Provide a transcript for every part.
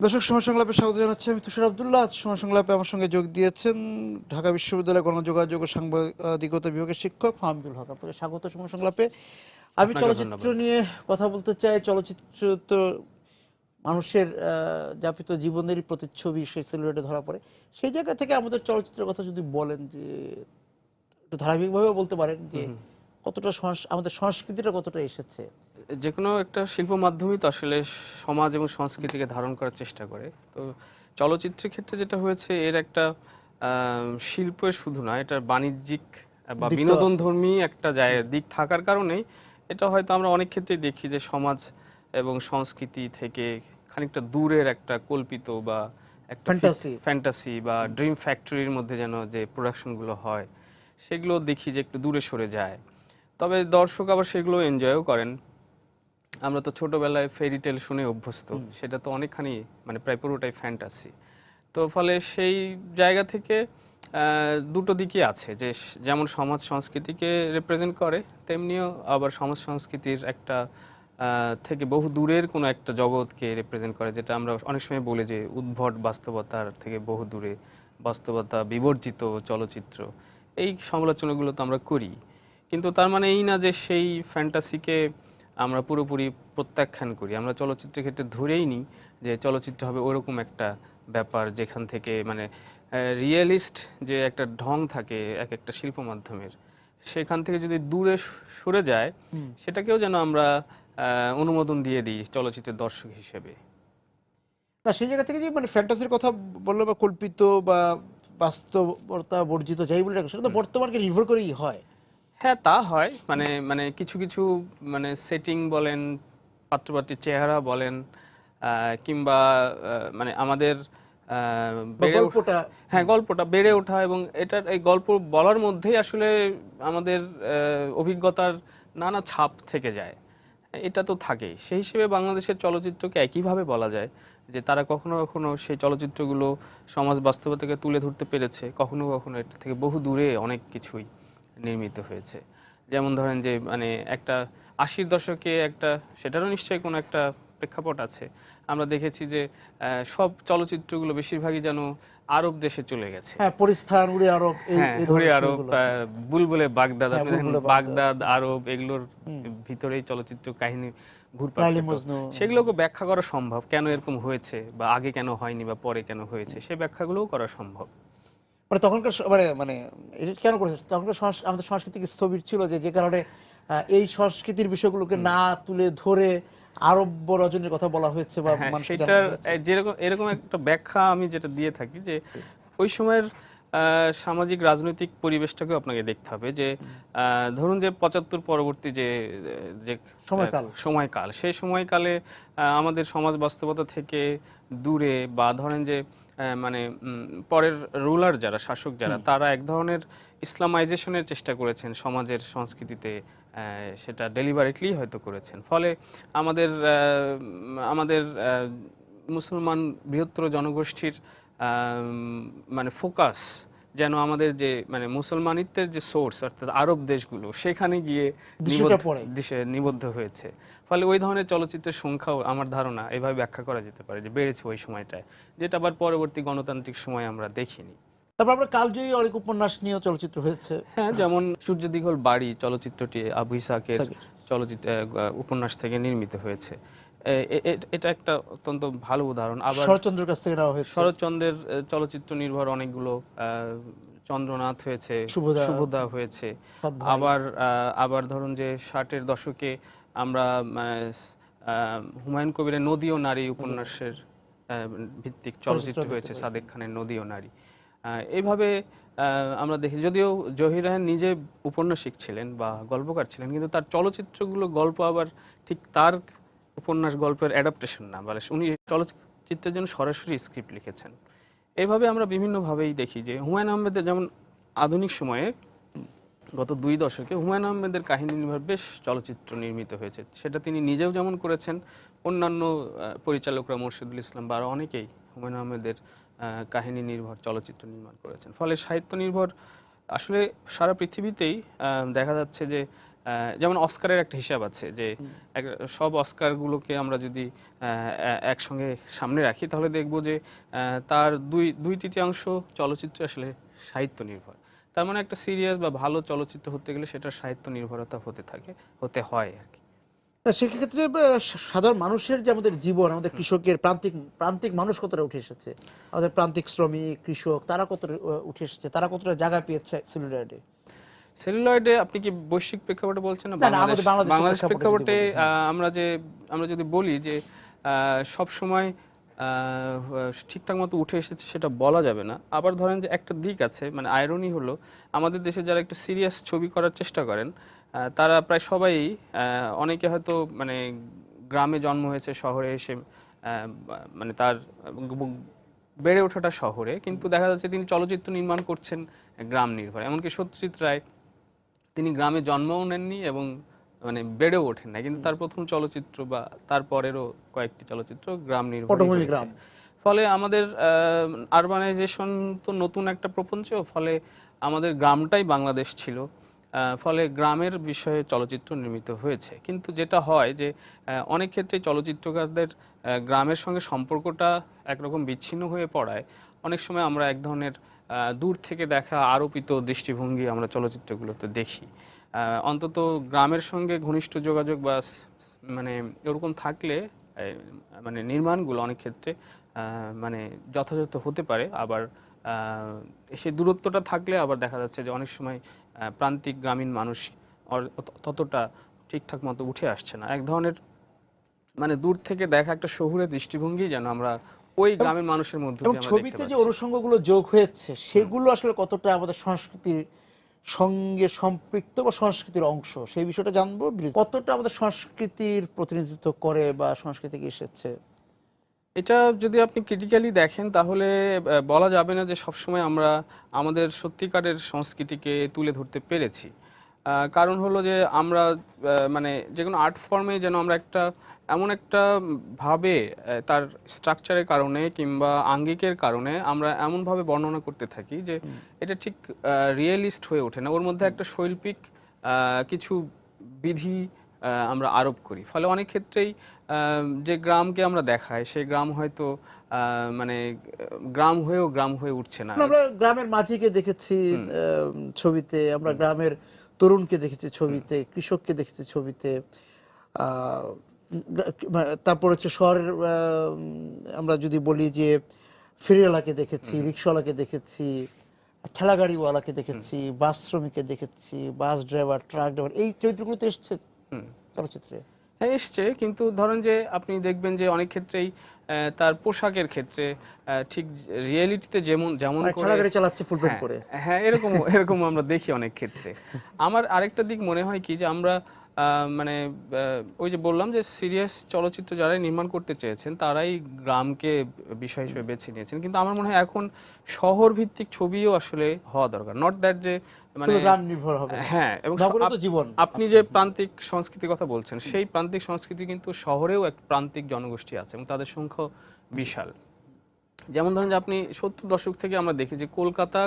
দর্শক সময় সংলাপে স্বাগত জানাচ্ছি। আমি তুষার আব্দুল্লাহ। আজ সময় সংলাপে আমার সঙ্গে যোগ দিয়েছেন ঢাকা বিশ্ববিদ্যালয় গণযোগাযোগ ও সাংবাদিকতা বিভাগের শিক্ষক ফাহমিদুল হক। আপনাকে স্বাগত সময় সংলাপে। আমি আপনাকে চলচ্চিত্র ধন্যবাদ। নিয়ে কথা বলতে চাই। চলচ্চিত্র তো মানুষের যাপিত জীবনেরই প্রতিচ্ছবি, সেই সিলুয়েটে ধরা পড়ে। সেই জায়গা থেকে আমাদের চলচ্চিত্রের কথা যদি বলেন, যে একটু ধারাবাহিকভাবে বলতে পারেন যে হুম, হুম। কতটা আমাদের সংস্কৃতিটা কতটা এসেছে। যেকোনো একটা শিল্প মাধ্যমই তো আসলে সমাজ এবং সংস্কৃতিকে ধারণ করার চেষ্টা করে। তো চলচ্চিত্রের ক্ষেত্রে যেটা হয়েছে এর একটা শিল্পের শুধু না, এটার বাণিজ্যিক বা দিক তো আছে। বিনোদনধর্মী একটা দিক থাকার কারণেই এটা হয়তো আমরা অনেক ক্ষেত্রেই দেখি যে সমাজ এবং সংস্কৃতি থেকে খানিকটা দূরের একটা কল্পিত বা একটা ফ্যান্টাসি। ফ্যান্টাসি বা ড্রিম ফ্যাক্টরির মধ্যে যেন যে প্রোডাকশনগুলো হয় সেগুলো দেখি যে একটু দূরে সরে যায়। তবে দর্শক আবার সেগুলো এনজয়ও করেন। আমরা তো ছোটবেলায় ফেরি টেল শুনে অভ্যস্ত। সেটা তো অনেকখানি মানে প্রায় পুরোটাই ফ্যান্টাসি। তো ফলে সেই জায়গা থেকে দুটো দিকই আছে যে যেমন সমাজ সংস্কৃতিকে রিপ্রেজেন্ট করে, তেমনিও আবার সমাজ সংস্কৃতির একটা থেকে বহু দূরের কোনো একটা জগৎকে রিপ্রেজেন্ট করে, যেটা আমরা অনেক সময় বলি যে উদ্ভট বাস্তবতার থেকে বহু দূরে, বাস্তবতা বিবর্জিত চলচ্চিত্র। এই সমালোচনাগুলো তো আমরা করি। কিন্তু তার মানে এই না যে সেই ফ্যান্টাসিকে আমরা পুরোপুরি প্রত্যাখ্যান করি। আমরা চলচ্চিত্রের ক্ষেত্রে ধরেই নিই যে চলচ্চিত্র হবে ওরকম একটা ব্যাপার যেখান থেকে মানে রিয়েলিস্ট যে একটা ঢং থাকে এক একটা শিল্প মাধ্যমের, সেখান থেকে যদি দূরে সরে যায় সেটাকেও যেন আমরা অনুমোদন দিয়ে দিই চলচ্চিত্রের দর্শক হিসেবে। না, সেই জায়গা থেকে যে মানে ফ্যান্টাসির কথা বললো, বা কল্পিত বা বাস্তবতা বর্জিত যাই বলে রাখো, সেটা তো হুম। বর্তমানকে নির্ভর করেই হয়। হ্যাঁ, তা হয়। মানে মানে কিছু কিছু মানে সেটিং বলেন, পাত্রপাত্রীর চেহারা বলেন, কিংবা মানে আমাদের বা বেড়ে গল্পটা। হ্যাঁ, গল্পটা বেড়ে ওঠা এবং এটার এই গল্প বলার মধ্যেই আসলে আমাদের অভিজ্ঞতার নানা ছাপ থেকে যায়। এটা তো থাকেই। সেই হিসেবে বাংলাদেশের চলচ্চিত্রকে একইভাবে বলা যায় যে তারা কখনো কখনো সেই চলচ্চিত্রগুলো সমাজ বাস্তবতাকে তুলে ধরতে পেরেছে, কখনো কখনো এটা থেকে বহু দূরে অনেক কিছুই নির্মিত হয়েছে। যেমন ধরেন যে মানে একটা ৮০-র দশকে একটা, সেটারও নিশ্চয়ই কোনো একটা প্রেক্ষাপট আছে। আমরা দেখেছি যে সব চলচ্চিত্রগুলো বেশিরভাগই যেন আরব দেশে চলে গেছে। হ্যাঁ, পরিস্থান, উড়ে আরব, এই হ্যাঁ, এই উড়ে ধরনের আরব, ছবিগুলো। বুলবুলে বাগদাদ, হ্যাঁ, আপনি দেখেন বুলবুলে বাগদাদ, বাগদাদ, আরব এগুলোর হুম, ভিতরেই চলচ্চিত্র কাহিনী ঘুরপাক লাইলি খেত। মজনু। সেগুলোকে ব্যাখ্যা করা সম্ভব। কেন এরকম হয়েছে বা আগে কেন হয়নি বা পরে কেন হয়েছে, সে ব্যাখ্যাগুলোও করা সম্ভব। মানে তখনকার মানে মানে এটা কেন করেছে, তখনকার আমাদের সংস্কৃতি কি স্থবির ছিল, যে যে কারণে এই সংস্কৃতির বিষয়গুলোকে হুম। না তুলে ধরে আরব্য রজনীর কথা বলা হয়েছে বা হ্যাঁ, মানুষকে জানানো সেটার হয়েছে। যেরকম এরকম একটা ব্যাখ্যা আমি যেটা দিয়ে থাকি যে ওই সময়ের সামাজিক রাজনৈতিক পরিবেশটাকেও আপনাকে দেখতে হবে যে ধরুন যে ৭৫ পরবর্তী যে যে সময়কাল। সময়কাল, সেই সময়কালে আমাদের সমাজ বাস্তবতা থেকে দূরে বা ধরেন যে মানে পরের রুলার যারা, শাসক যারা, হুম। তারা এক ধরনের ইসলামাইজেশনের চেষ্টা করেছেন সমাজের সংস্কৃতিতে। সেটা ডেলিবারেটলি হয়তো করেছেন। ফলে আমাদের আমাদের মুসলমান বৃহত্তর জনগোষ্ঠীর মানে ফোকাস যেন আমাদের যে মানে মুসলমানিত্বের যে সোর্স অর্থাৎ আরব দেশগুলো, সেখানে গিয়ে দৃশ্যটা পড়ে। নিবদ্ধ হয়েছে। ফলে ওই ধরনের চলচ্চিত্রের সংখ্যাও আমার ধারণা এভাবে ব্যাখ্যা করা যেতে পারে যে বেড়েছে ওই সময়টায়, যেটা আবার পরবর্তী গণতান্ত্রিক সময়ে আমরা দেখিনি। তারপর আমরা কালজয়ী অনেক উপন্যাস নিয়েও চলচ্চিত্র হয়েছে। হ্যাঁ, যেমন সূর্য দীঘল বাড়ি চলচ্চিত্রটি আবু ইসাকের সাকির। চলচ্চিত্র উপন্যাস থেকে নির্মিত হয়েছে। এটা একটা অত্যন্ত ভালো উদাহরণ। আবার শরৎচন্দ্রের কাছ থেকে নেওয়া হয়েছে। শরৎচন্দ্রের চলচ্চিত্র নির্ভর অনেকগুলো চন্দ্রনাথ হয়েছে, শুভদা। শুভদা হয়েছে। সৎ ভাই। আবার আবার ধরুন যে ৬০-এর দশকে আমরা হুমায়ুন কবিরের নদী ও নারী উপন্যাসের ভিত্তিক চলচ্চিত্র চলচ্চিত্র দেখতে হয়েছে, পাই। সাদেক খানের নদী ও নারী। এইভাবে আমরা দেখি, যদিও জহির রায়হান নিজে উপন্যাসিক ছিলেন বা গল্পকার ছিলেন, কিন্তু তার চলচ্চিত্রগুলো গল্প আবার ঠিক তার উপন্যাস গল্পের অ্যাডাপ্টেশন না, মানে উনি চলচ্চিত্রের জন্য সরাসরি স্ক্রিপ্ট লিখেছেন। এইভাবে আমরা বিভিন্নভাবেই দেখি যে হুমায়ুন আহমেদের যেমন আধুনিক সময়ে গত ২ দশকে হুমায়ুন আহমেদের কাহিনী নির্ভর বেশ চলচ্চিত্র নির্মিত হয়েছে। সেটা তিনি নিজেও যেমন করেছেন, অন্যান্য পরিচালকরা মোরশেদুল ইসলাম বা আরো অনেকেই হুমায়ুন আহমেদের কাহিনী নির্ভর চলচ্চিত্র নির্মাণ করেছেন। ফলে সাহিত্য নির্ভর আসলে সারা পৃথিবীতেই দেখা যাচ্ছে যে যেমন অস্কারের একটা হিসাব আছে যে হুম। সব অস্কারগুলোকে আমরা যদি একসঙ্গে সামনে রাখি তাহলে দেখব যে তার দুই তৃতীয়াংশ চলচ্চিত্র আসলে সাহিত্য নির্ভর। তার মানে একটা সিরিয়াস বা ভালো চলচ্চিত্র হতে গেলে সেটার সাহিত্য নির্ভরতা হতে হয় আর কি। তা সেক্ষেত্রে সাধারণ মানুষের যে আমাদের জীবন, আমাদের কৃষকের প্রান্তিক প্রান্তিক মানুষ কতটা উঠে এসেছে, আমাদের প্রান্তিক শ্রমিক কৃষক তারা কতটা উঠে এসেছে, তারা কতটা জায়গা পেয়েছে সেলুলয়েডে? সেলুলয়েডে আপনি কি বৈশ্বিক প্রেক্ষাপটে বলছেন না না না, বাংলাদেশ? আমাদের বাংলাদেশের বাংলাদেশ প্রেক্ষাপটে যদি প্রেক্ষাপটে বলি। আমরা যদি বলি যে সব সময় ঠিকঠাক মতো উঠে এসেছে সেটা বলা যাবে না। আবার ধরেন যে একটা দিক আছে, মানে আইরনি হলো আমাদের দেশে যারা একটু সিরিয়াস ছবি করার চেষ্টা করেন তারা প্রায় সবাই অনেকে হয়তো মানে গ্রামে জন্ম হয়েছে, শহরে এসে মানে তার বেড়ে ওঠাটা শহরে, কিন্তু দেখা যাচ্ছে তিনি চলচ্চিত্র নির্মাণ করছেন গ্রাম নির্ভর। এমনকি সত্যজিৎ রায় তিনি গ্রামে জন্মও নেননি এবং মানে বেড়েও ওঠেন না, কিন্তু তার প্রথম চলচ্চিত্র বা তার পরেরও কয়েকটি চলচ্চিত্র গ্রাম নির্ভরই পটভূমি হয়েছে। গ্রাম। ফলে আমাদের আরবানাইজেশন তো নতুন একটা প্রপঞ্চ, ফলে আমাদের গ্রামটাই বাংলাদেশ ছিল। ফলে গ্রামের বিষয়ে চলচ্চিত্র নির্মিত হয়েছে, কিন্তু যেটা হয় যে অনেক ক্ষেত্রে চলচ্চিত্রকারদের গ্রামের সঙ্গে সম্পর্কটা একরকম বিচ্ছিন্ন হয়ে পড়ায় অনেক সময় আমরা এক ধরনের দূর থেকে দেখা আরোপিত দৃষ্টিভঙ্গি আমরা চলচ্চিত্রগুলোতে দেখি। অন্তত গ্রামের সঙ্গে ঘনিষ্ঠ যোগাযোগ বা মানে এরকম থাকলে মানে নির্মাণগুলো অনেক ক্ষেত্রে মানে যথাযথ হতে পারে। আবার সেই দূরত্বটা থাকলে আবার দেখা যাচ্ছে যে অনেক সময় প্রান্তিক গ্রামীণ মানুষ ততটা ঠিকঠাক মতো উঠে আসছে না। এক ধরনের মানে দূর থেকে দেখা একটা শহুরে দৃষ্টিভঙ্গি যেন আমরা ওই এবং গ্রামের মানুষের মধ্য এবং দিয়ে আমরা দেখতে ছবিতে যে পাচ্ছি। অনুষঙ্গগুলো যোগ হয়েছে হুম। সেগুলো আসলে কতটা আমাদের সংস্কৃতির সঙ্গে সম্পৃক্ত বা সংস্কৃতির অংশ, সেই বিষয়টা জানবো। কতটা আমাদের সংস্কৃতির প্রতিনিধিত্ব করে বা সংস্কৃতি থেকে এসেছে? এটা যদি আপনি ক্রিটিক্যালি দেখেন তাহলে বলা যাবে না যে সবসময় আমরা আমাদের সত্যিকারের সংস্কৃতিকে তুলে ধরতে পেরেছি। কারণ হলো যে আমরা মানে যেকোনো আর্ট ফর্মে যেন আমরা এমন একটা ভাবে তার স্ট্রাকচারের কারণে কিংবা আঙ্গিকের কারণে আমরা এমনভাবে বর্ণনা করতে থাকি যে হুম, এটা ঠিক রিয়েলিস্ট হয়ে ওঠে না। ওর মধ্যে হুম। একটা শৈল্পিক কিছু বিধি আমরা আরোপ করি। ফলে অনেক ক্ষেত্রেই যে গ্রামকে আমরা দেখাই সেই গ্রাম হয়তো মানে গ্রাম হয়েও গ্রাম হয়ে উঠছে না। আমরা গ্রামের মাঝিকে দেখেছি হুম, ছবিতে, আমরা হুম, গ্রামের তরুণকে দেখেছি হুম, ছবিতে, কৃষককে দেখেছি ছবিতে। তারপর হচ্ছে শহরের আমরা যদি বলি যে ফেরিওয়ালাকে দেখেছি, হুম, রিক্সাওয়ালাকে দেখেছি, ঠেলাগাড়িওয়ালাকে হুম, দেখেছি, বাস শ্রমিককে দেখেছি, বাস ড্রাইভার, ট্রাক ড্রাইভার, এই চরিত্রগুলো তো এসছে হুম। চলচ্চিত্রে। হ্যাঁ, এসছে, কিন্তু ধরেন যে আপনি দেখবেন যে অনেক ক্ষেত্রেই তার পোশাকের ক্ষেত্রে ঠিক রিয়েলিটিতে যেমন যেমন মানে করে ঠেলাগাড়ি চালাচ্ছে ফুল প্যান্ট হ্যাঁ, পরে। হ্যাঁ, এরকম আমরা দেখি অনেক ক্ষেত্রে। আমার আরেকটা দিক মনে হয় কি যে আমরা মানে ওই যে বললাম যে সিরিয়াস চলচ্চিত্র যারাই নির্মাণ করতে চেয়েছেন তারাই গ্রামকে বিষয় হিসেবে বেছে নিয়েছেন। কিন্তু আমার মনে হয় এখন শহর ভিত্তিক ছবিও আসলে হওয়া দরকার। নট দ্যাট যে মানে শুধু গ্রাম নির্ভর হবে না, হ্যাঁ, এবং নগরে তো জীবন আপনি আছে। যে প্রান্তিক সংস্কৃতির কথা বলছেন, সেই প্রান্তিক সংস্কৃতি কিন্তু শহরেও এক প্রান্তিক জনগোষ্ঠী আছে এবং তাদের সংখ্যাও জি। বিশাল। যেমন ধরেন যে আপনি ৭০ দশক থেকে আমরা দেখি যে কলকাতা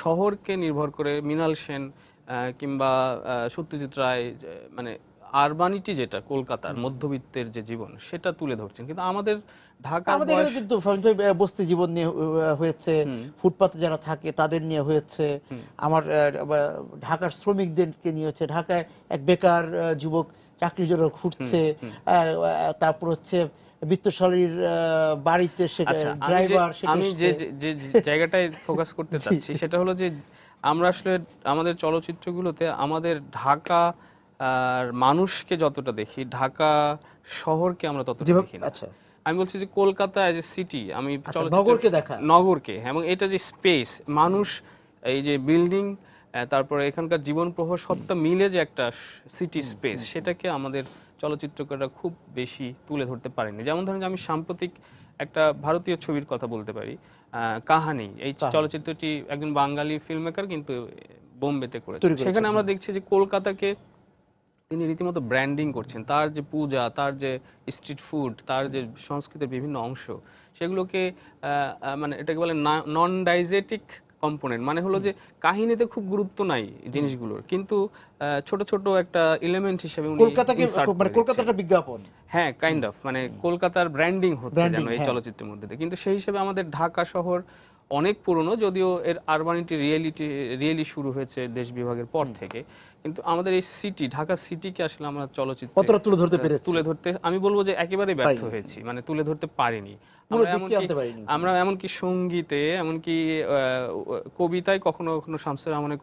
শহরকে নির্ভর করে মৃণাল সেন কিংবা সত্যজিৎ রায় মানে আরবানিটি যেটা কলকাতার হুম। মধ্যবিত্তের যে জীবন সেটা তুলে ধরছেন। কিন্তু আমাদের ঢাকার আমাদের এখানে বয়স কিন্তু ফাহিম ভাই বস্তি জীবন নিয়ে হয়েছে, হুম, ফুটপাতে যারা থাকে তাদের নিয়ে হয়েছে, হুম, আমার ঢাকার শ্রমিকদেরকে নিয়ে হচ্ছে, ঢাকায় এক বেকার যুবক চাকরির জন্য হুম, ঘুরছে, হুম। তারপর হচ্ছে বিত্তশালীর বাড়িতে সে আচ্ছা, ড্রাইভার সেটা আমি এসছে। যে জায়গাটায় ফোকাস করতে জি। চাচ্ছি সেটা হলো যে আমরা আসলে আমাদের চলচ্চিত্রগুলোতে আমাদের ঢাকা আর মানুষকে যতটা দেখি, ঢাকা শহরকে আমরা ততটা যেভাবে দেখি না। আচ্ছা, আমি বলছি যে কলকাতা অ্যাজ এ সিটি, আমি আচ্ছা চলচ্চিত্রের নগরকে দেখা। নগরকে, হ্যাঁ, এবং এটা যে স্পেস, হুম, মানুষ, এই যে বিল্ডিং, তারপরে এখানকার জীবন প্রবাহ হুম, সবটা মিলে যে একটা সিটি হুম, স্পেস, হুম, হুম। সেটাকে আমাদের চলচ্চিত্রকাররা খুব বেশি তুলে ধরতে পারেনি। যেমন ধরেন যে আমি সাম্প্রতিক একটা ভারতীয় ছবির কথা বলতে পারি, কাহানি। এই কাহিনী চলচ্চিত্রটি একজন বাঙালি ফিল্ম মেকার কিন্তু বোম্বেতে করেছেন। তৈরি সেখানে করেছেন, আমরা হ্যাঁ। দেখছি যে কলকাতাকে তিনি রীতিমতো ব্র্যান্ডিং করছেন। তার যে পূজা, তার যে স্ট্রিট ফুড, তার যে সংস্কৃতির বিভিন্ন অংশ, সেগুলোকে মানে এটাকে বলে নন ডাইজেটিক কম্পোনেন্ট, মানে হলো যে কাহিনীতে খুব গুরুত্ব নাই জিনিসগুলোর, কিন্তু ছোট ছোট একটা এলিমেন্ট হিসেবে উনি কলকাতাকে ইনসার্ট মানে করে কলকাতার দিচ্ছেন। একটা বিজ্ঞাপন, হ্যাঁ, কাইন্ড অফ, মানে কলকাতার ব্র্যান্ডিং হচ্ছে যেন ব্র্যান্ডিং, এই হ্যাঁ। চলচ্চিত্রের মধ্যে দিয়ে। কিন্তু সেই হিসেবে আমাদের ঢাকা শহর অনেক পুরনো, যদিও এর আরবানিটি রিয়েলি শুরু হয়েছে দেশ বিভাগের পর থেকে, কিন্তু আমাদের এই সিটি, ঢাকা সিটিকে আসলে আমরা চলচ্চিত্রে কতটা তুলে ধরতে পেরেছি, তুলে ধরতে আমি বলবো যে একেবারেই ব্যর্থ পারিনি। হয়েছি, মানে তুলে ধরতে পারিনি। পুরো দিককে আনতে পারিনি। আমরা এমনকি সঙ্গীতে, এমনকি কবিতায় কখনো কখনো শামসুর রহমানের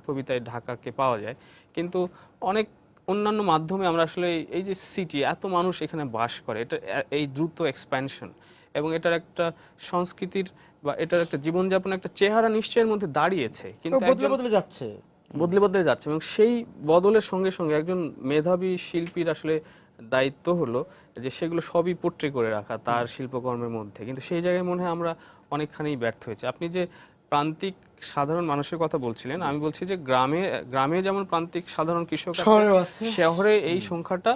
কবিতায় ঢাকাকে পাওয়া যায়, কিন্তু অনেক অন্যান্য মাধ্যমে আমরা আসলে এই যে সিটি, এত মানুষ এখানে বাস করে, এটা এই দ্রুত এক্সপ্যানশন এবং এটার একটা সংস্কৃতির বা এটার একটা জীবনযাপনের একটা চেহারা নিশ্চয়ের মধ্যে দাঁড়িয়েছে, কিন্তু বদলে একজন বদলে যাচ্ছে। বদলে বদলে যাচ্ছে, এবং সেই বদলের সঙ্গে সঙ্গে একজন মেধাবী শিল্পীর আসলে দায়িত্ব হলো যে সেগুলো সবই পোট্রে করে রাখা তার শিল্পকর্মের মধ্যে। কিন্তু সেই জায়গায় মনে হয় আমরা অনেকখানি ব্যর্থ হয়েছি। আপনি যে প্রান্তিক সাধারণ মানুষের কথা বলছিলেন, আমি বলছি যে গ্রামে গ্রামে যেমন প্রান্তিক সাধারণ কৃষক আছে, শহরেও আছে। শহরে এই সংখ্যাটা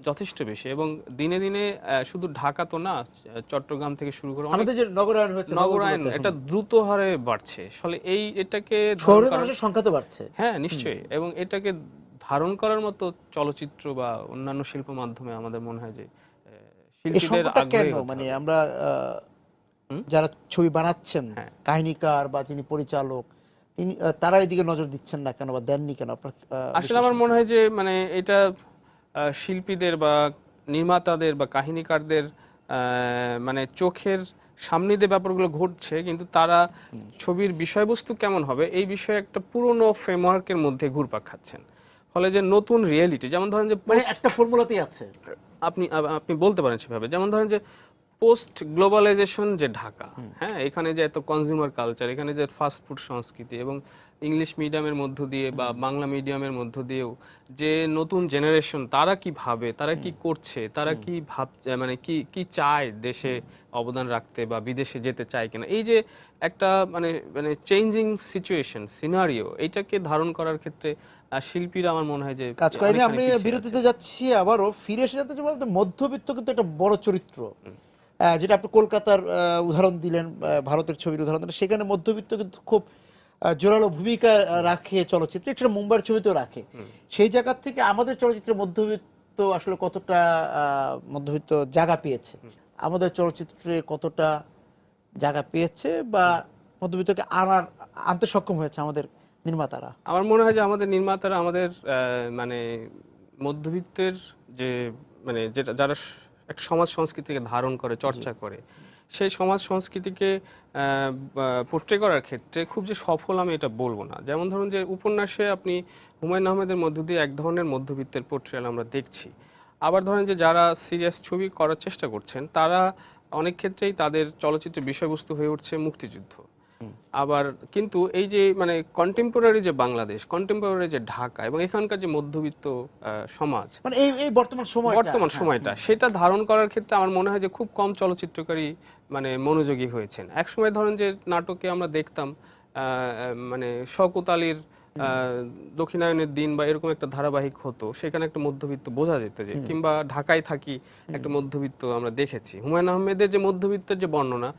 যথেষ্ট বেশি, এবং দিনে দিনে শুধু ঢাকা তো না, চট্টগ্রাম থেকে শুরু করে অনেক আমাদের যে নগরায়ন হয়েছে, নগরায়ন নগরগুলোতে এটা এখন দ্রুত হারে বাড়ছে। ফলে এটাকে ধারণ শহরের করার, মানুষের সংখ্যা তো বাড়ছে। হ্যাঁ নিশ্চয়ই, এবং এটাকে ধারণ করার মতো চলচ্চিত্র বা অন্যান্য শিল্প মাধ্যমে আমাদের মনে হয় যে এই শিল্পীদের সংকটটা আগ্রহী কেন? হতে মানে হবে। আমরা হুম? যারা ছবি বানাচ্ছেন, হ্যাঁ, কাহিনীকার বা যিনি পরিচালক, তিনি তারা এদিকে নজর দিচ্ছেন না কেন বা দেননি কেন? আপনার আসলে আমার বিশ্লেষণ মনে কি? হয় যে মানে এটা শিল্পীদের বা নির্মাতাদের বা কাহিনীকারদের মানে চোখের সামনে দিয়ে ব্যাপারগুলো ঘটছে, কিন্তু তারা ছবির বিষয়বস্তু কেমন হবে এই বিষয়ে একটা পুরনো ফ্রেমওয়ার্কের মধ্যে ঘুরপাক খাচ্ছেন। ফলে যে নতুন রিয়েলিটি, যেমন ধরেন যে মানে একটা ফর্মুলাতেই আছে। আপনি বলতে পারেন সেভাবে, যেমন ধরেন যে পোস্ট গ্লোবালাইজেশন যে ঢাকা, হ্যাঁ, এখানে যে এত কনজিউমার কালচার, এখানে যে ফাস্ট ফুড সংস্কৃতি, এবং ইংলিশ মিডিয়ামের মধ্য দিয়ে বা বাংলা মিডিয়ামের মধ্য দিয়েও যে নতুন জেনারেশন, তারা কি ভাবে, তারা কি করছে, তারা কি মানে কি কি চায় দেশে অবদান রাখতে বা বিদেশে যেতে চায় কিনা, এই যে একটা মানে মানে চেঞ্জিং সিচুয়েশন সিনারিও, এইটাকে ধারণ করার ক্ষেত্রে শিল্পীরা আমার মনে হয় যে কাজ করেনি। অনেকখানি আমি পিছিয়ে আছে। বিরতিতে যাচ্ছি, আবারও ফিরে এসে যাতে বলতে মধ্যবিত্ত কিন্তু একটা বড় চরিত্র। যেটা আপনি কলকাতার উদাহরণ দিলেন, ভারতের ছবির উদাহরণ দিলেন, সেখানে মধ্যবিত্ত কিন্তু খুব জোরালো ভূমিকা রাখে চলচ্চিত্রে, এটা মুম্বাইয়ের ছবিতেও রাখে। হুম। সেই জায়গা থেকে আমাদের চলচ্চিত্রে মধ্যবিত্ত আসলে কতটা মধ্যবিত্ত জায়গা পেয়েছে, আমাদের চলচ্চিত্রে কতটা জায়গা পেয়েছে বা মধ্যবিত্তকে আনতে সক্ষম হয়েছে আমাদের নির্মাতারা? আমার মনে হয় যে আমাদের নির্মাতারা আমাদের মানে মধ্যবিত্তের যে মানে যেটা যারা একটা সমাজ সংস্কৃতিকে ধারণ করে, জি। চর্চা করে, সেই সমাজ সংস্কৃতিকে পোট্রে করার ক্ষেত্রে খুব যে সফল আমি এটা বলবো না। যেমন ধরুন যে উপন্যাসে আপনি হুমায়ুন আহমেদের মধ্য দিয়ে এক ধরনের মধ্যবিত্তের পোট্রেয়াল আমরা দেখছি। আবার ধরেন যে যারা সিরিয়াস ছবি করার চেষ্টা করছেন, তারা অনেক ক্ষেত্রেই তাদের চলচ্চিত্রের বিষয়বস্তু হয়ে উঠছে মুক্তিযুদ্ধ। হুম। আবার কিন্তু এই যে মানে কন্টেম্পোরারি যে বাংলাদেশ, কন্টেম্পোরারি যে ঢাকা এবং এখানকার যে মধ্যবিত্ত সমাজ, মানে এই এই বর্তমান সময়টা, বর্তমান হ্যাঁ। সময়টা, সেটা ধারণ করার ক্ষেত্রে আমার মনে হয় যে খুব কম চলচ্চিত্রকারই মানে মনোযোগী হয়েছেন। একসময় ধরেন যে নাটকে আমরা দেখতাম মানে শওকত আলীর দক্ষিণায়নের দিন বা এরকম একটা ধারাবাহিক হতো, সেখানে একটা মধ্যবিত্ত বোঝা যেত যে, কিংবা ঢাকায় থাকি একটা মধ্যবিত্ত আমরা দেখেছি। হুমায়ুন আহমেদের যে মধ্যবিত্তের যে বর্ণনা,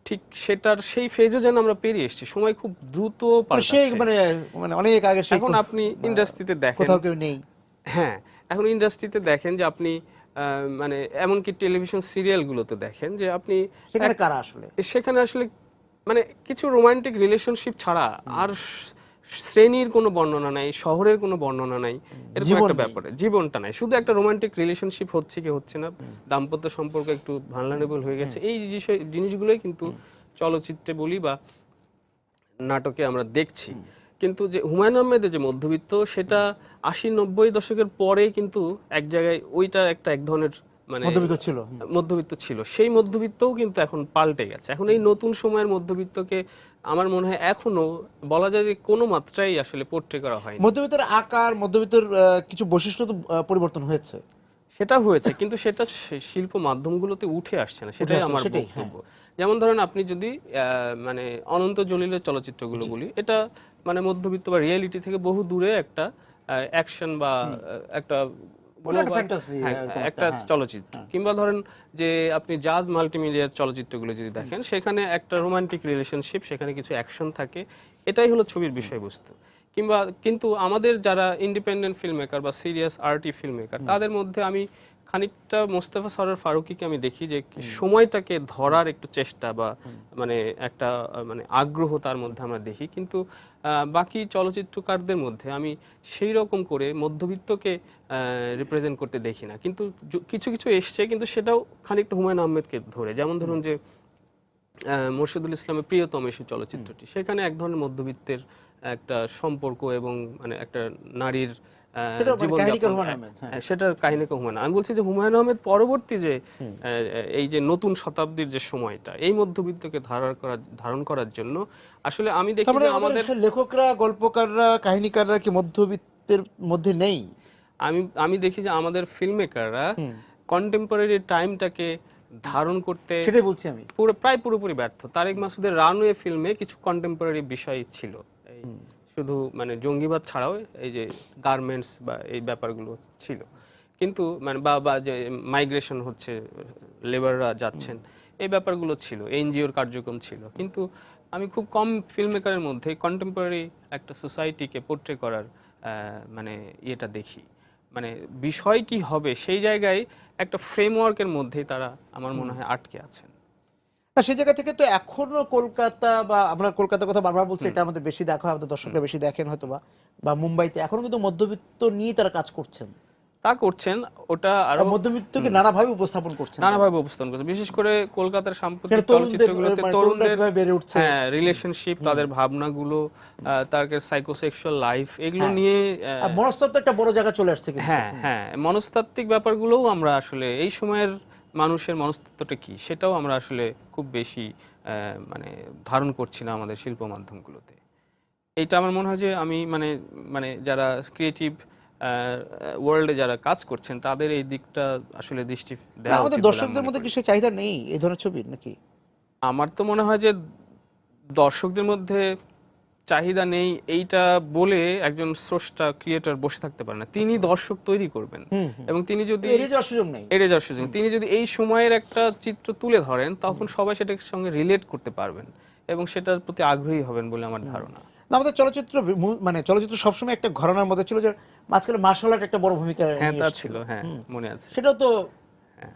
ঠিক সেটার সেই ফেজও যেন আমরা পেরিয়ে এসেছি। সময় খুব দ্রুত মানে সেই পাল্টাচ্ছে। মানে মানে অনেক আগে সেই এখন আপনি ইন্ডাস্ট্রিতে দেখেন, কোথাও কেউ নেই। হ্যাঁ, এখন ইন্ডাস্ট্রিতে দেখেন যে আপনি মানে এমনকি টেলিভিশন সিরিয়ালগুলোতে দেখেন যে আপনি সেখানে এক- কারা আসলে? সেখানে আসলে মানে কিছু রোমান্টিক রিলেশনশিপ ছাড়া আর শ্রেণীর কোনো বর্ণনা নাই, শহরের কোনো বর্ণনা নাই, এরকম জীবন একটা নেই। ব্যাপারে জীবনটা নাই, শুধু একটা রোমান্টিক রিলেশনশিপ হচ্ছে কি হচ্ছে না, দাম্পত্য সম্পর্ক একটু ভালনারেবল হয়ে গেছে, এই জিনিসগুলোই কিন্তু চলচ্চিত্রে বলি বা নাটকে আমরা দেখছি। কিন্তু যে হুমায়ুন আহমেদের যে মধ্যবিত্ত, সেটা 80-90 দশকের পরে কিন্তু এক জায়গায় ওইটা একটা এক ধরনের মানে মধ্যবিত্ত ছিল। মধ্যবিত্ত ছিল, সেই মধ্যবিত্তও কিন্তু এখন পাল্টে গেছে। এখন এই নতুন সময়ের মধ্যবিত্তকে আমার মনে হয় এখনো বলা যায় যে কোনো মাত্রায় আসলে পোট্রে করা হয়নি। মধ্যবিত্তের আকার, মধ্যবিত্তের কিছু বৈশিষ্ট্য তো পরিবর্তন হয়েছে। সেটা হয়েছে, কিন্তু সেটা শিল্প মাধ্যমগুলোতে উঠে আসছে না, উঠে সেটাই আসছে না, আমার সেটাই, হ্যাঁ। বক্তব্য। যেমন ধরেন আপনি যদি মানে অনন্ত জলিলের চলচ্চিত্রগুলো জি। বলি, এটা মানে মধ্যবিত্ত বা রিয়েলিটি থেকে বহু দূরে একটা অ্যাকশন বা একটা ওটা একটা global- fantasy, হ্যাঁ, এরকম একটা হ্যাঁ। চলচ্চিত্র, হ্যাঁ। কিংবা ধরেন যে আপনি জাজ মাল্টিমিডিয়ার চলচ্চিত্রগুলো যদি দেখেন, সেখানে একটা রোমান্টিক রিলেশনশিপ, সেখানে কিছু অ্যাকশন থাকে, এটাই হলো ছবির বিষয়বস্তু। কিন্তু আমাদের যারা ইন্ডিপেন্ডেন্ট ফিল্ম মেকার বা সিরিয়াস আর্টি ফিল্ম মেকার, তাদের মধ্যে আমি খানিকটা মোস্তফা সরোয়ার ফারুকীকে আমি দেখি যে সময়টাকে ধরার একটু চেষ্টা বা মানে একটা মানে আগ্রহ তার মধ্যে আমরা দেখি। কিন্তু বাকি চলচ্চিত্রকারদের মধ্যে আমি সেই রকম করে মধ্যবিত্তকে রিপ্রেজেন্ট করতে দেখি না। কিন্তু কিছু কিছু এসছে, কিন্তু সেটাও খানিকটা হুমায়ুন আহমেদকে ধরে। যেমন ধরুন যে মোরশেদুল ইসলামের প্রিয়তম এই চলচ্চিত্রটি, সেখানে এক ধরনের মধ্যবিত্তের একটা সম্পর্ক এবং মানে একটা নারীর সেটা মানে কাহিনীকার জীবনযাপন, হুমায়ুন আহমেদ, হ্যাঁ। সেটার কাহিনীকে হুমায়ুন, আমি বলছি যে হুমায়ুন আহমেদ পরবর্তী যে হুম। এই যে নতুন শতাব্দীর যে সময়টা, এই মধ্যবিত্তকে ধারণ করার জন্য আসলে আমি দেখি তার মানে যে আমাদের আমাদের, লেখকরা, গল্পকাররা, কাহিনীকাররা কি মধ্যবিত্তের মধ্যে নেই? আমি আমি দেখি যে আমাদের ফিল্ম মেকাররা হুম। কন্টেম্পোরারি টাইমটাকে ধারণ করতে সেটাই বলছি আমি। প্রায় পুরোপুরি ব্যর্থ। তারেক মাসুদের রানওয়ে ফিল্মে কিছু কন্টেম্পোরারি বিষয় ছিল, এই হুম। শুধু মানে জঙ্গিবাদ ছাড়াও এই যে গার্মেন্টস বা এই ব্যাপারগুলো ছিল। কিন্তু মানে বা যে মাইগ্রেশন হচ্ছে, লেবাররা যাচ্ছেন, এই ব্যাপারগুলো ছিল, এনজিওর কার্যক্রম ছিল। কিন্তু আমি খুব কম ফিল্ম মেকারের মধ্যে কন্টেম্পোরারি একটা সোসাইটিকে পোর্ট্রে করার মানে ইয়েটা দেখি। মানে বিষয় কি হবে সেই জায়গায় একটা ফ্রেমওয়ার্কের মধ্যেই তারা আমার মনে হয় আটকে আছেন। না, সেই জায়গা থেকে তো এখনো কলকাতা, বা আমরা কলকাতার কথা বারবার বলছি, হুম, এটা আমাদের বেশি দেখা হয়, আমাদের হুম। দর্শকরা বেশি দেখেন হয়তো, বা মুম্বাইতে এখনো কিন্তু মধ্যবিত্ত নিয়ে তারা কাজ করছেন, তা করছেন, ওটা আর আরো মধ্যবিত্তকে নানাভাবে উপস্থাপন করছেন তারা। নানাভাবে উপস্থাপন করছে। বিশেষ করে কলকাতার সাম্প্রতিক সেটা তরুণদের, চলচ্চিত্রগুলোতে মানে তরুণরা তরুণদের, কিভাবে বেড়ে উঠছে। হ্যাঁ, রিলেশনশিপ, হুম। তাদের ভাবনাগুলো, তার সাইকোসেক্সুয়াল লাইফ, এগুলো হ্যাঁ, নিয়ে আর মনস্তত্ত্ব একটা বড় জায়গা চলে আসছে কিন্তু। হ্যাঁ, হ্যাঁ, মনস্তাত্ত্বিক ব্যাপারগুলোও আমরা আসলে এই সময়ের মানুষের মনস্তত্ত্বটা কি, সেটাও আমরা আসলে খুব বেশি মানে ধারণ করছি না আমাদের শিল্প মাধ্যমগুলোতে। এইটা আমার মনে হয় যে আমি মানে মানে যারা ক্রিয়েটিভ ওয়ার্ল্ডে যারা কাজ করছেন, তাদের এই দিকটা আসলে দৃষ্টি না, দেওয়া আমাদের উচিত বলে আমি দর্শকদের মনে মধ্যে করি। কি সেই চাহিদা নেই এই ধরনের ছবির নাকি? আমার তো মনে হয় যে দর্শকদের মধ্যে চাহিদা নেই এইটা বলে একজন স্রষ্টা, ক্রিয়েটর বসে থাকতে পারে না। তিনি দর্শক তৈরি করবেন, হুম, হুম। এবং তিনি যদি এড়িয়ে যাওয়ার সুযোগ নেই। এড়িয়ে যাওয়ার সুযোগ, তিনি যদি এই সময়ের একটা চিত্র তুলে ধরেন, তখন সবাই সেটার সঙ্গে রিলেট করতে পারবেন এবং সেটার প্রতি আগ্রহী হবেন বলে আমার ধারণা। না, আমাদের চলচ্চিত্র মানে চলচ্চিত্র সবসময় একটা ঘরানার মধ্যে ছিল, যে মাঝখানে মার্শাল আর্ট একটা বড় ভূমিকা হ্যাঁ, নিয়ে তা এসেছিল। ছিল, হ্যাঁ, হুম। মনে আছে। সেটাও তো হ্যাঁ,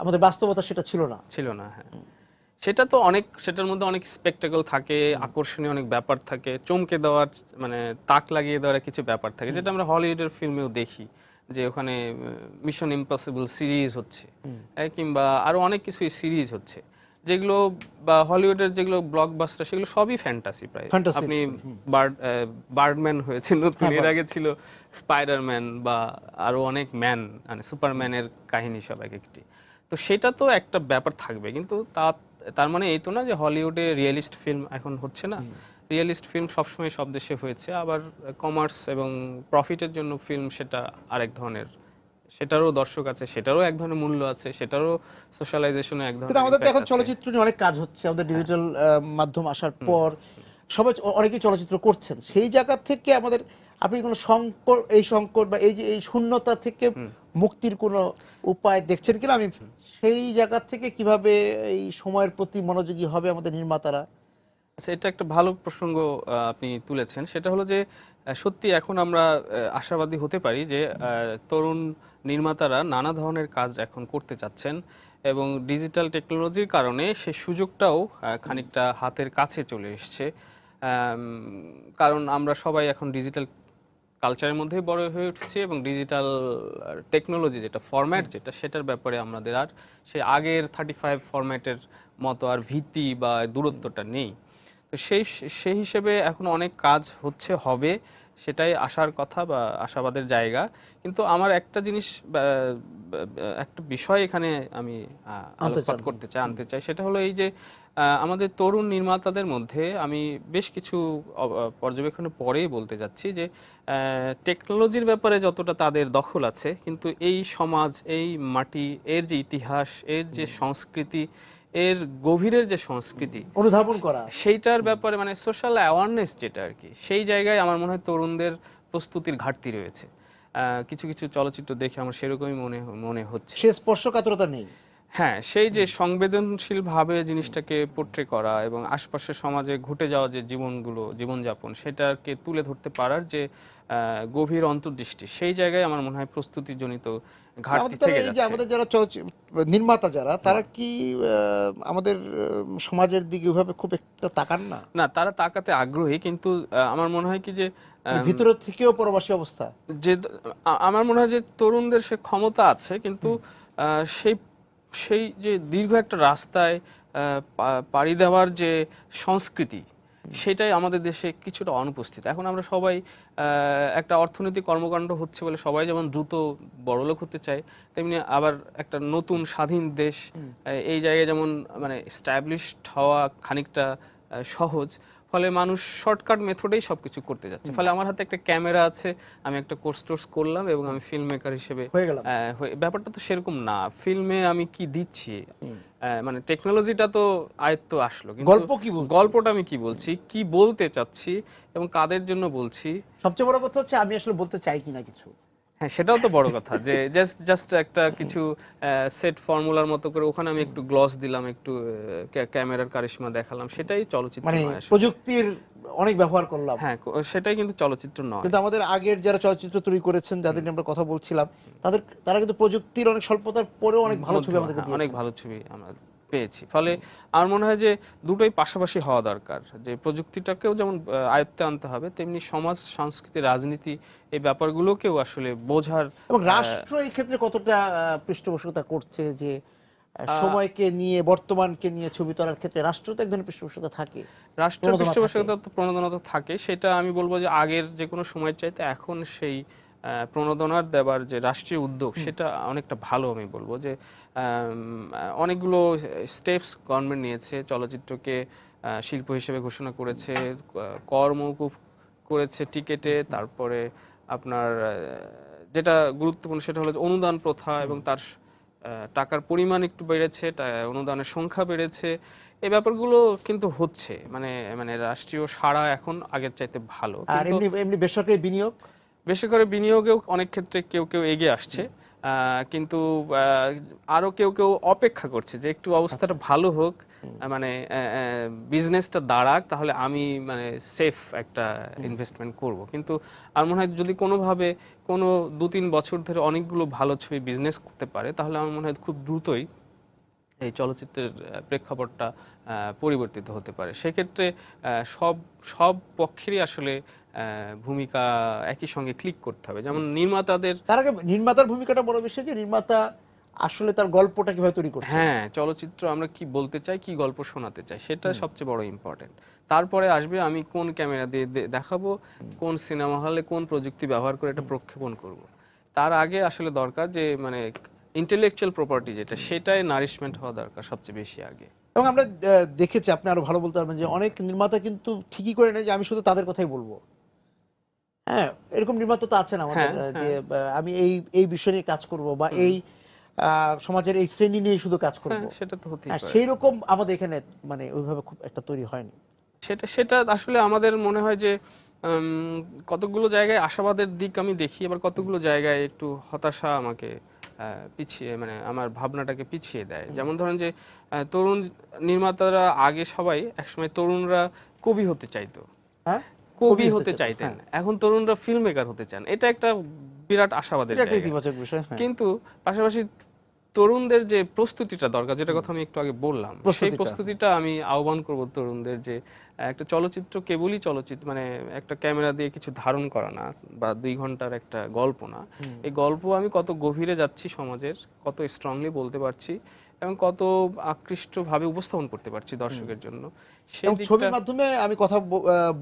আমাদের বাস্তবতা সেটা ছিল না। ছিল না, হ্যাঁ। সেটা তো অনেক, সেটার মধ্যে অনেক স্পেকটাকল থাকে, আকর্ষণীয় অনেক ব্যাপার থাকে, চমকে দেওয়ার মানে তাক লাগিয়ে দেওয়ার কিছু ব্যাপার থাকে, যেটা আমরা হলিউডের ফিল্মেও দেখি, যে ওখানে মিশন ইম্পসিবল সিরিজ হচ্ছে, হুম। কিংবা আরো অনেক কিছু সিরিজ হচ্ছে, যেগুলো বা হলিউডের যেগুলো ব্লকবাস্টার, সেগুলো সবই ফ্যান্টাসি প্রায়। ফ্যান্টাসি। আপনি হুম। বার্ডম্যান হয়েছে নতুন, হ্যাঁ, এর বল। আগে ছিল স্পাইডারম্যান বা আরো অনেক ম্যান, মানে সুপারম্যানের কাহিনী সব এক একটি। তো সেটা তো একটা ব্যাপার থাকবে, কিন্তু তার মানে এই তো না যে হলিউডে রিয়েলিস্ট ফিল্ম এখন হচ্ছে না। রিয়েলিস্ট ফিল্ম সবসময় সব দেশে হয়েছে, আবার কমার্স এবং প্রফিটের জন্য ফিল্ম সেটা আরেক ধরনের, সেটারও দর্শক আছে, সেটারও এক ধরনের মূল্য আছে, সেটারও সোশ্যালাইজেশনে এক কিন্তু ধরনের আমাদের তো ইম্প্যাক্ট এখন আছে। চলচ্চিত্র নিয়ে অনেক কাজ হচ্ছে, আমাদের হ্যাঁ। ডিজিটাল মাধ্যম আসার হুম, পর সবাই অনেকেই চলচ্চিত্র করছেন। সেই জায়গা থেকে আমাদের, আপনি কোনো সংকট বা এই যে এই শূন্যতা থেকে হুম, মুক্তির কোনো উপায় দেখছেন কিনা? আমি হুম। সেই জায়গা থেকে কিভাবে এই সময়ের প্রতি মনোযোগী হবে আমাদের নির্মাতারা? আচ্ছা, এটা একটা ভালো প্রসঙ্গ আপনি তুলেছেন। সেটা হলো যে সত্যি এখন আমরা আশাবাদী হতে পারি যে তরুণ নির্মাতারা নানা ধরনের কাজ এখন করতে চাচ্ছেন, এবং ডিজিটাল টেকনোলজির কারণে সে সুযোগটাও খানিকটা হাতের কাছে চলে এসছে। আম, কারণ আমরা সবাই এখন ডিজিটাল কালচারের মধ্যেই বড় হয়ে উঠছি, এবং ডিজিটাল টেকনোলজি যেটা ফরম্যাট, যেটা সেটার ব্যাপারে আমাদের আর সে আগের 35 ফরম্যাটের মতো আর ভীতি বা দূরত্বটা নেই। তো সেই হিসেবে এখন অনেক কাজ হচ্ছে, হবে, সেটাই আশার কথা বা আশাবাদের জায়গা। কিন্তু আমার একটা জিনিস একটা বিষয় এখানে আমি আনতে আলোকপাত চান। করতে চাই, আনতে চাই, সেটা হলো এই যে আমাদের তরুণ নির্মাতাদের মধ্যে আমি বেশ কিছু পর্যবেক্ষণের পরেই বলতে যাচ্ছি যে টেকনোলজির ব্যাপারে যতটা তাদের দখল আছে, কিন্তু এই সমাজ, এই মাটি, এর যে ইতিহাস, এর যে সংস্কৃতি, এর গভীরের যে সংস্কৃতি, অনুধাবন করা। সেইটার ব্যাপারে মানে সোশ্যাল অ্যাওয়ারনেস যেটা আর কি, সেই জায়গায় আমার মনে হয় তরুণদের প্রস্তুতির ঘাটতি রয়েছে। কিছু কিছু চলচ্চিত্র দেখে আমার সেরকমই মনে মনে হচ্ছে। সে স্পর্শকাতরতা নেই। হ্যাঁ, সেই যে সংবেদনশীল ভাবে জিনিসটাকে পোট্রে করা এবং আশপাশের সমাজে ঘটে যাওয়া যে জীবনযাপন সেটাকে তুলে ধরতে পারার যে গভীর অন্তর্দৃষ্টি, সেই জায়গায় আমার মনে হয় প্রস্তুতিজনিত ঘাটতি আমাদের তারা থেকে এই যে যাচ্ছে। আমাদের যারা নির্মাতা যারা তারা কি আমাদের সমাজের দিকে ওইভাবে খুব একটা তাকান না? না, তারা তাকাতে আগ্রহী, কিন্তু আমার মনে হয় কি যে মানে ভিতরের থেকেও পরবাসী অবস্থা। যে আমার মনে হয় যে তরুণদের সে ক্ষমতা আছে, কিন্তু সেই সেই যে দীর্ঘ একটা রাস্তায় পাড়ি দেওয়ার যে সংস্কৃতি, সেটাই আমাদের দেশে কিছুটা অনুপস্থিত। এখন আমরা সবাই একটা অর্থনৈতিক কর্মকাণ্ড হচ্ছে বলে সবাই যেমন দ্রুত বড়লোক হতে চায়, তেমনি আবার একটা নতুন স্বাধীন দেশ এই জায়গায় যেমন মানে এস্টাবলিশড হওয়া খানিকটা সহজ। ফলে মানুষ শর্টকাট মেথডেই সবকিছু করতে যাচ্ছে। ফলে আমার হাতে একটা ক্যামেরা আছে, আমি একটা কোর্স করলাম এবং আমি ফিল্ম মেকার হিসেবে হয়ে গেলাম। ব্যাপারটা তো সেরকম না। ফিল্মে আমি কি দিচ্ছি, মানে টেকনোলজিটা তো আয়ত্ত আসলো, কিন্তু গল্প কি বলছে? গল্পটা আমি কি বলছি, কি বলতে চাচ্ছি এবং কাদের জন্য বলছি, সবচেয়ে বড় কথা হচ্ছে আমি আসলে বলতে চাই কিনা কিছু। হ্যাঁ সেটাও তো বড় কথা। যে জাস্ট একটা কিছু সেট ফর্মুলার মতো করে ওখানে আমি একটু গ্লস দিলাম, একটু ক্যামেরার কারিশমা দেখালাম, সেটাই চলচ্চিত্র মানে নয় আসলে। প্রযুক্তির অনেক ব্যবহার করলাম। হ্যাঁ, সেটাই কিন্তু চলচ্চিত্র নয়। কিন্তু আমাদের আগের যারা চলচ্চিত্র তৈরি করেছেন, যাদের নিয়ে আমরা কথা বলছিলাম, তারা কিন্তু প্রযুক্তির অনেক স্বল্পতার পরেও অনেক ভালো ছবি আমাদেরকে হ্যাঁ, অনেক দিয়েছেন। ভালো ছবি আমরা পেয়েছি। ফলে আমার মনে হয় যে দুটোই পাশাপাশি হওয়া দরকার, যে প্রযুক্তিটাকেও যেমন আয়ত্তে আনতে হবে, তেমনি সমাজ, সংস্কৃতি, রাজনীতি এই ব্যাপারগুলোকেও আসলে বোঝার। এবং রাষ্ট্র এই ক্ষেত্রে কতটা পৃষ্ঠপোষকতা করছে, যে আহ, সময়কে নিয়ে, বর্তমানকে নিয়ে ছবি তোলার ক্ষেত্রে রাষ্ট্র তো এক ধরনের পৃষ্ঠপোষকতা থাকে, রাষ্ট্রের প্রণোদনা থাকে। পৃষ্ঠপোষকতা তো প্রণোদনা তো থাকে, সেটা আমি বলবো যে আগের যে কোনো সময়ের চাইতে এখন সেই প্রণোদনার দেবার যে রাষ্ট্রীয় উদ্যোগ, সেটা অনেকটা ভালো। আমি বলবো যে অনেকগুলো স্টেপস গভর্নমেন্ট নিয়েছে, চলচ্চিত্রকে শিল্প হিসেবে ঘোষণা করেছে, কর মওকুফ করেছে টিকেটে, তারপরে আপনার যেটা গুরুত্বপূর্ণ সেটা হলো যে অনুদান প্রথা, এবং তার টাকার পরিমাণ একটু বেড়েছে, অনুদানের সংখ্যা বেড়েছে। এই ব্যাপারগুলো কিন্তু হচ্ছে, মানে মানে রাষ্ট্রীয় সাড়া এখন আগের চাইতে ভালো। আর কিন্তু এমনি এমনি বেসরকারি বিনিয়োগ, বেসরকারি বিনিয়োগেও অনেক ক্ষেত্রে কেউ কেউ এগিয়ে আসছে, কিন্তু আরো কেউ কেউ অপেক্ষা করছে যে একটু অবস্থাটা ভালো হোক, মানে বিজনেসটা দাঁড়াক, তাহলে আমি মানে সেফ একটা ইনভেস্টমেন্ট করব। কিন্তু আমার মনে হয় যদি কোনোভাবে কোনো 2-3 বছর ধরে অনেকগুলো ভালো ছবি বিজনেস করতে পারে, তাহলে আমার মনে হয় খুব দ্রুতই এই চলচ্চিত্রের প্রেক্ষাপটটা পরিবর্তিত হতে পারে। সেক্ষেত্রে সব সব পক্ষেরই আসলে ভূমিকা একই সঙ্গে ক্লিক করতে হবে। যেমন নির্মাতাদের, তার আগে নির্মাতার ভূমিকাটা বড় বিষয়, যে নির্মাতা আসলে তার গল্পটা কিভাবে তৈরি করছে। হ্যাঁ, চলচ্চিত্র আমরা কি বলতে চাই, কি গল্প শোনাতে চাই, সেটা সবচেয়ে বড় ইম্পর্টেন্ট। তারপরে আসবে আমি কোন ক্যামেরা দিয়ে দেখাবো, কোন সিনেমা হলে কোন প্রযুক্তি ব্যবহার করে এটা প্রক্ষেপণ করব। তার আগে আসলে দরকার যে মানে ইন্টেলেকচুয়াল প্রপার্টি যেটা, সেটাই নারিশমেন্ট হওয়া দরকার সবচেয়ে বেশি আগে। এবং আমরা দেখেছি, আপনি আরো ভালো বলতে পারবেন, যে অনেক নির্মাতা কিন্তু ঠিকই করে নেয় যে আমি শুধু তাদের কথাই বলবো। হ্যাঁ, এরকম নির্মাতা তো আছেন আমাদের, হ্যাঁ, যে হ্যাঁ, আমি এই এই বিষয় নিয়ে কাজ করব, বা এই সমাজের এই শ্রেণী নিয়ে শুধু কাজ করব। হ্যাঁ, সেটা তো হতেই হ্যাঁ, পারে। সেই রকম আমাদের এখানে মানে ওইভাবে খুব একটা তৈরি হয়নি। সেটা সেটা আসলে আমাদের মনে হয় যে কতগুলো জায়গায় আশাবাদের দিক আমি দেখি, আবার কতগুলো জায়গায় একটু হতাশা আমাকে পিছিয়ে, মানে আমার ভাবনাটাকে পিছিয়ে দেয়। যেমন ধরেন যে তরুণ নির্মাতারা আগে সবাই একসময় তরুণরা কবি হতে চাইতো, হ্যাঁ, কবি হতে চেত, চাইতেন, হ্যাঁ, এখন তরুণরা ফিল্ম মেকার হতে চান। এটা একটা বিরাট আশাবাদের এটা একটা জায়গা। ইতিবাচক বিষয়। হ্যাঁ, কিন্তু পাশাপাশি তরুণদের যে প্রস্তুতিটা দরকার, যেটা কথা আমি একটু আগে বললাম, সেই প্রস্তুতিটা আমি আহ্বান করব তরুণদের, যে একটা চলচ্চিত্র কেবলই চলচ্চিত্র, মানে একটা ক্যামেরা দিয়ে কিছু ধারণ করা না, বা 2 ঘন্টার একটা গল্প না। এই গল্প আমি কত গভীরে যাচ্ছি সমাজের, কত স্ট্রংলি বলতে পারছি, এবং কত আকৃষ্টভাবে উপস্থাপন করতে পারছি দর্শকের জন্য, সেই এবং দিকটা। ছবির মাধ্যমে আমি কথা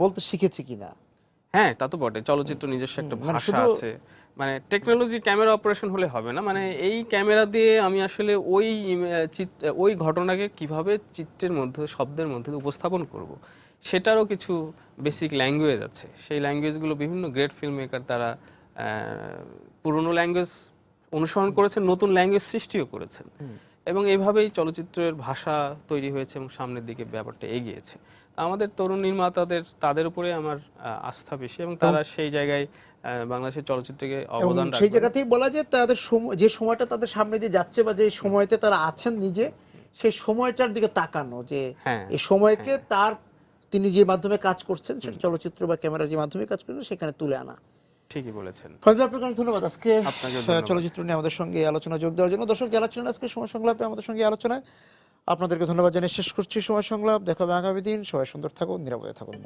বলতে শিখেছি কিনা। হ্যাঁ, তা তো বটে। চলচ্চিত্র নিজস্ব একটা মানে ভাষা শুধু আছে। মানে টেকনোলজি ক্যামেরা অপারেশন হলে হবে না। মানে এই ক্যামেরা দিয়ে আমি আসলে ওই ওই ঘটনাকে কিভাবে চিত্রের মধ্যে, শব্দের মধ্যে উপস্থাপন করব, সেটারও কিছু বেসিক ল্যাঙ্গুয়েজ আছে। সেই ল্যাঙ্গুয়েজগুলো বিভিন্ন গ্রেট ফিল্ম মেকার তারা পুরনো ল্যাঙ্গুয়েজ অনুসরণ করেছেন, নতুন ল্যাঙ্গুয়েজ সৃষ্টিও করেছেন। এবং এইভাবেই চলচ্চিত্রের ভাষা তৈরি হয়েছে এবং সামনের দিকে ব্যাপারটা এগিয়েছে। আমাদের তরুণ নির্মাতাদের তাদের উপরে আমার আস্থা বেশি, এবং তারা সেই জায়গায় বাংলাদেশের চলচ্চিত্রকে এবং অবদান সেই রাখবেন। জায়গাতেই বলা যায় তাদের যে সময়টা তাদের সামনে দিয়ে যাচ্ছে বা যে সময়তে তারা আছেন নিজে, সেই সময়টার দিকে তাকানো, যে হ্যাঁ, এই সময়কে হ্যাঁ। তিনি যে মাধ্যমে কাজ করছেন, হুম, সেটা চলচ্চিত্র বা ক্যামেরার যে মাধ্যমে কাজ করছেন, সেখানে তুলে আনা। ঠিকই বলেছেন। ফজল, আপনাকে অনেক ধন্যবাদ আজকে আপনাকেও ধন্যবাদ। চলচ্চিত্র নিয়ে আমাদের সঙ্গে এই আলোচনা যোগ দেওয়ার জন্য। দর্শক যারা ছিলেন আজকে সময় সংলাপে আমাদের সঙ্গে এই আলোচনায়, আপনাদেরকে ধন্যবাদ জানিয়ে শেষ করছি সময় সংলাপ। দেখা হবে আগামী দিন। সবাই সুন্দর থাকুন, নিরাপদে থাকুন।